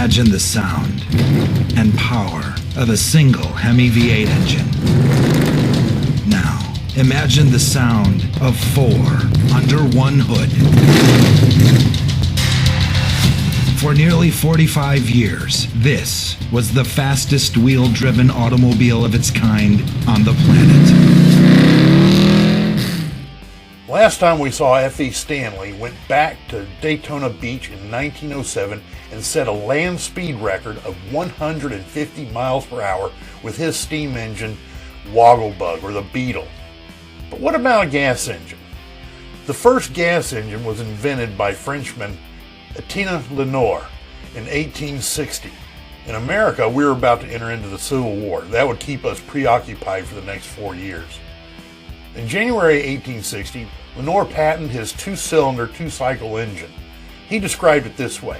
Imagine the sound and power of a single Hemi V8 engine. Now, imagine the sound of 4 under one hood. For nearly 45 years, this was the fastest wheel-driven automobile of its kind on the planet. Last time we saw F.E. Stanley went back to Daytona Beach in 1907 and set a land speed record of 150 miles per hour with his steam engine Woggle or the Beetle. But what about a gas engine? The first gas engine was invented by Frenchman Etienne Lenoir in 1860. In America, we were about to enter into the Civil War. That would keep us preoccupied for the next 4 years. In January 1860, Lenoir patented his 2-cylinder, 2-cycle engine. He described it this way: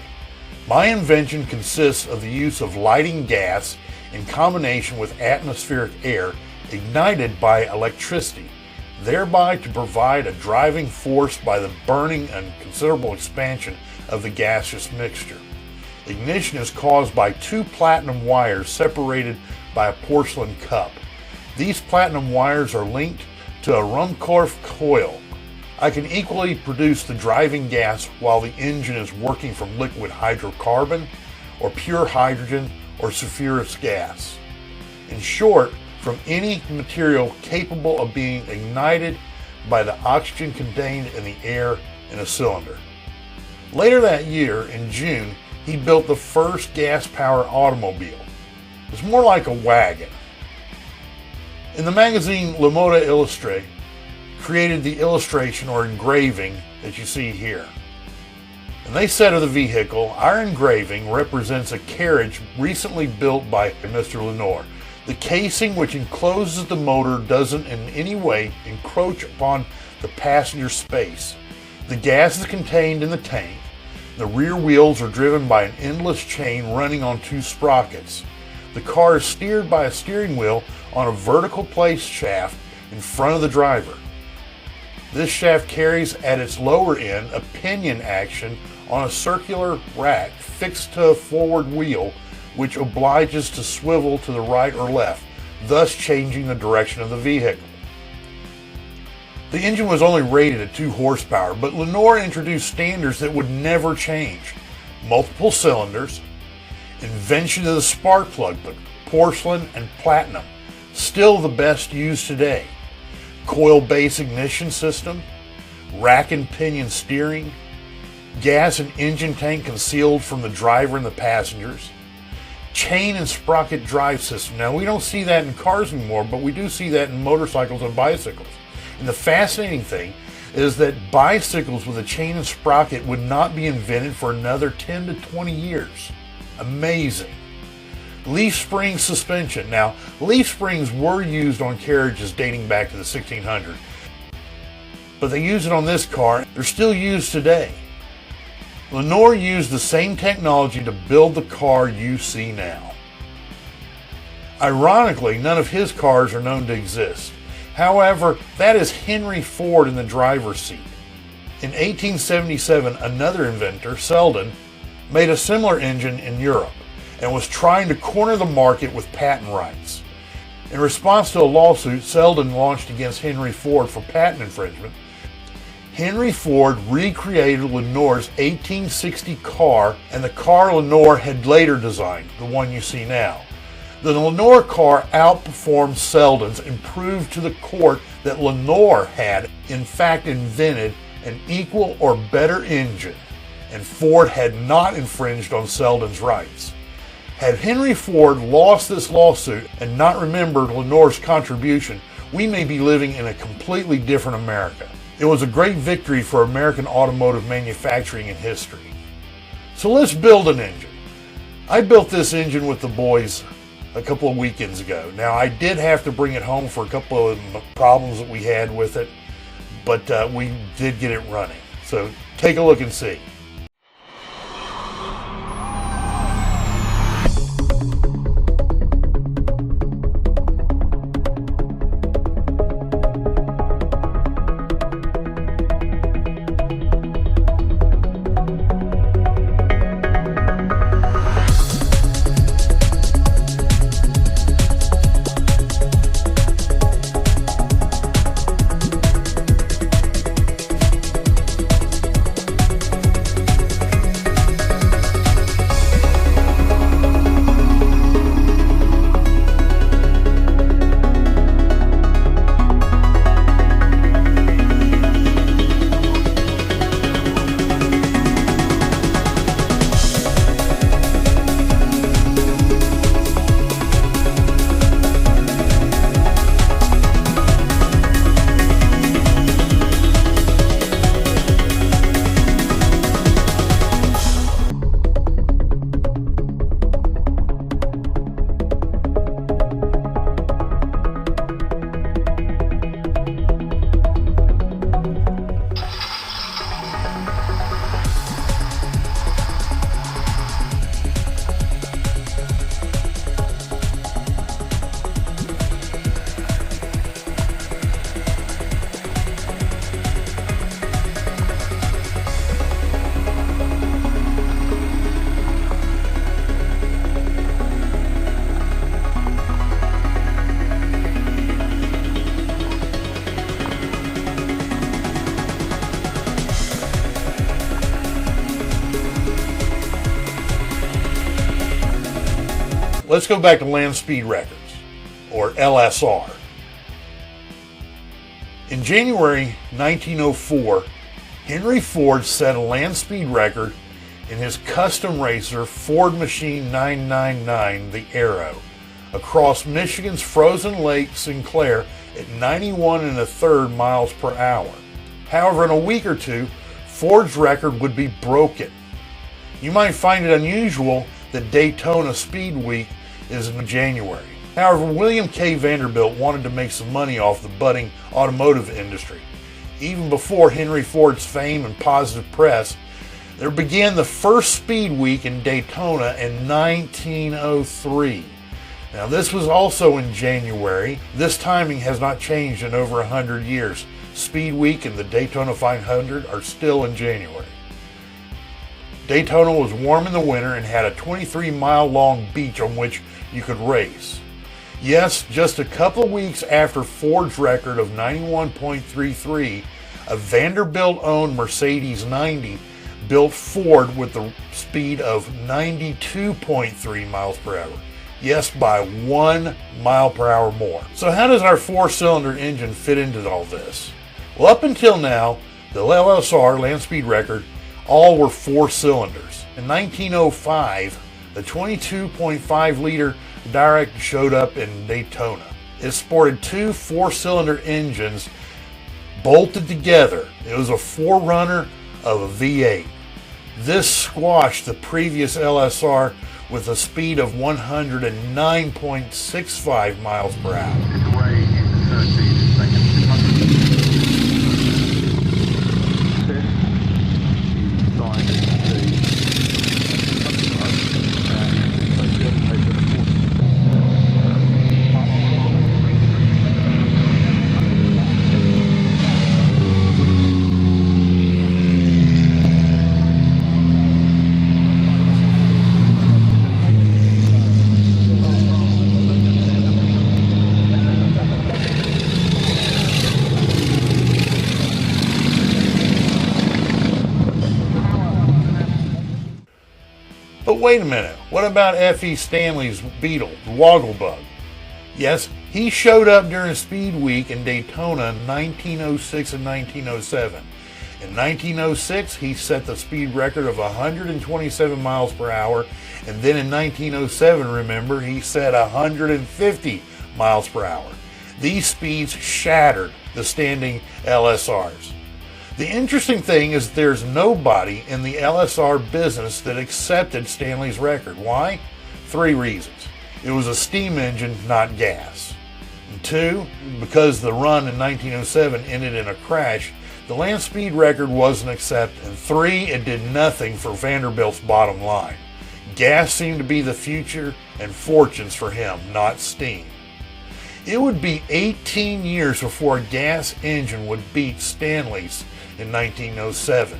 "My invention consists of the use of lighting gas in combination with atmospheric air ignited by electricity, thereby to provide a driving force by the burning and considerable expansion of the gaseous mixture. Ignition is caused by 2 platinum wires separated by a porcelain cup. These platinum wires are linked to a Ruhmkorff coil. I can equally produce the driving gas while the engine is working from liquid hydrocarbon or pure hydrogen or sulfurous gas. In short, from any material capable of being ignited by the oxygen contained in the air in a cylinder." Later that year, in June, he built the first gas-powered automobile. It's more like a wagon. In the magazine Le Mode Illustré, created the illustration or engraving that you see here. And they said of the vehicle, "Our engraving represents a carriage recently built by Mr. Lenoir. The casing which encloses the motor doesn't in any way encroach upon the passenger space. The gas is contained in the tank. The rear wheels are driven by an endless chain running on 2 sprockets. The car is steered by a steering wheel on a vertical placed shaft in front of the driver. This shaft carries at its lower end a pinion action on a circular rack fixed to a forward wheel, which obliges to swivel to the right or left, thus changing the direction of the vehicle." The engine was only rated at 2 horsepower, but Lenoir introduced standards that would never change. Multiple cylinders, invention of the spark plug, but porcelain and platinum, still the best used today. Coil-based ignition system, rack and pinion steering, gas and engine tank concealed from the driver and the passengers, chain and sprocket drive system. Now, we don't see that in cars anymore, but we do see that in motorcycles and bicycles. And the fascinating thing is that bicycles with a chain and sprocket would not be invented for another 10 to 20 years. Amazing. Leaf spring suspension. Now, leaf springs were used on carriages dating back to the 1600s, but they use it on this car. They're still used today. Lenoir used the same technology to build the car you see now. Ironically, none of his cars are known to exist. However, that is Henry Ford in the driver's seat. In 1877, another inventor, Selden, made a similar engine in Europe and was trying to corner the market with patent rights. In response to a lawsuit Selden launched against Henry Ford for patent infringement, Henry Ford recreated Lenoir's 1860 car and the car Lenoir had later designed, the one you see now. The Lenoir car outperformed Selden's and proved to the court that Lenoir had, in fact, invented an equal or better engine, and Ford had not infringed on Selden's rights. Had Henry Ford lost this lawsuit and not remembered Lenoir's contribution, we may be living in a completely different America. It was a great victory for American automotive manufacturing in history. So let's build an engine. I built this engine with the boys a couple of weekends ago. Now, I did have to bring it home for a couple of problems that we had with it, but we did get it running. So take a look and see. let's go back to land speed records, or LSR. In January 1904, Henry Ford set a land speed record in his custom racer Ford Machine 999, the Arrow, across Michigan's frozen Lake Sinclair at 91 1/3 miles per hour. However, in a week or two, Ford's record would be broken. You might find it unusual that Daytona Speed Week is in January. However, William K. Vanderbilt wanted to make some money off the budding automotive industry. Even before Henry Ford's fame and positive press, there began the first Speed Week in Daytona in 1903. Now, this was also in January. This timing has not changed in over 100 years. Speed Week and the Daytona 500 are still in January. Daytona was warm in the winter and had a 23-mile-long beach on which you could race. Yes, just a couple of weeks after Ford's record of 91.33, a Vanderbilt-owned Mercedes 90 built Ford with the speed of 92.3 miles per hour. Yes, by 1 mile per hour more. So how does our 4-cylinder engine fit into all this? Well, up until now, the LSR, land speed record, all were 4 cylinders. In 1905, the 22.5-liter Direct showed up in Daytona. It sported 2 4-cylinder engines bolted together. It was a forerunner of a V8. This squashed the previous LSR with a speed of 109.65 miles per hour. But wait a minute, what about F.E. Stanley's Beetle, the Woggle Bug? Yes, he showed up during Speed Week in Daytona in 1906 and 1907. In 1906, he set the speed record of 127 miles per hour, and then in 1907, remember, he set 150 miles per hour. These speeds shattered the standing LSRs. The interesting thing is there's nobody in the LSR business that accepted Stanley's record. Why? 3 reasons. It was a steam engine, not gas. And 2, because the run in 1907 ended in a crash, the land speed record wasn't accepted. And 3, it did nothing for Vanderbilt's bottom line. Gas seemed to be the future and fortunes for him, not steam. It would be 18 years before a gas engine would beat Stanley's in 1907.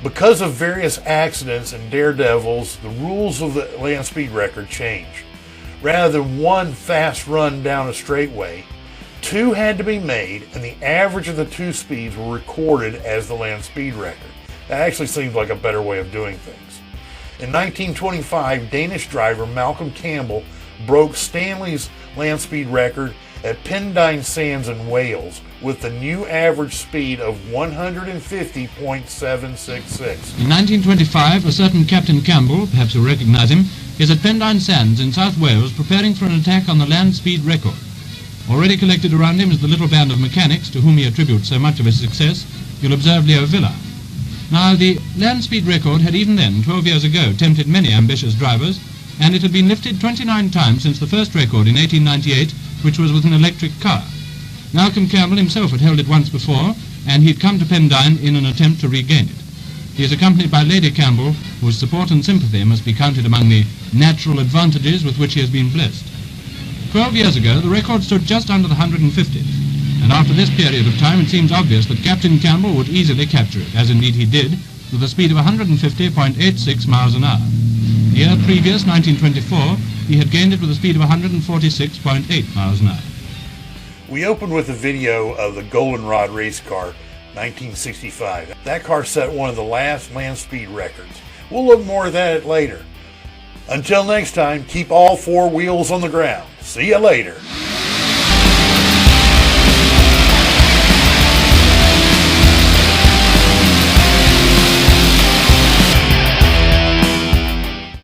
Because of various accidents and daredevils, the rules of the land speed record changed. Rather than 1 fast run down a straightaway, 2 had to be made, and the average of the 2 speeds were recorded as the land speed record. That actually seems like a better way of doing things. In 1925, Danish driver Malcolm Campbell broke Stanley's land speed record at Pendine Sands in Wales with the new average speed of 150.766. In 1925, a certain Captain Campbell, perhaps you'll recognize him, is at Pendine Sands in South Wales preparing for an attack on the land speed record. Already collected around him is the little band of mechanics to whom he attributes so much of his success. You'll observe Leo Villa. Now, the land speed record had even then, 12 years ago, tempted many ambitious drivers, and it had been lifted 29 times since the first record in 1898, which was with an electric car. Malcolm Campbell himself had held it once before, and he'd come to Pendine in an attempt to regain it. He is accompanied by Lady Campbell, whose support and sympathy must be counted among the natural advantages with which he has been blessed. 12 years ago, the record stood just under the 150th, and after this period of time it seems obvious that Captain Campbell would easily capture it, as indeed he did, with a speed of 150.86 miles an hour. The year previous, 1924, he had gained it with a speed of 146.8 miles an hour. We opened with a video of the Goldenrod race car, 1965. That car set one of the last land speed records. We'll look more at that later. Until next time, keep all four wheels on the ground. See you later.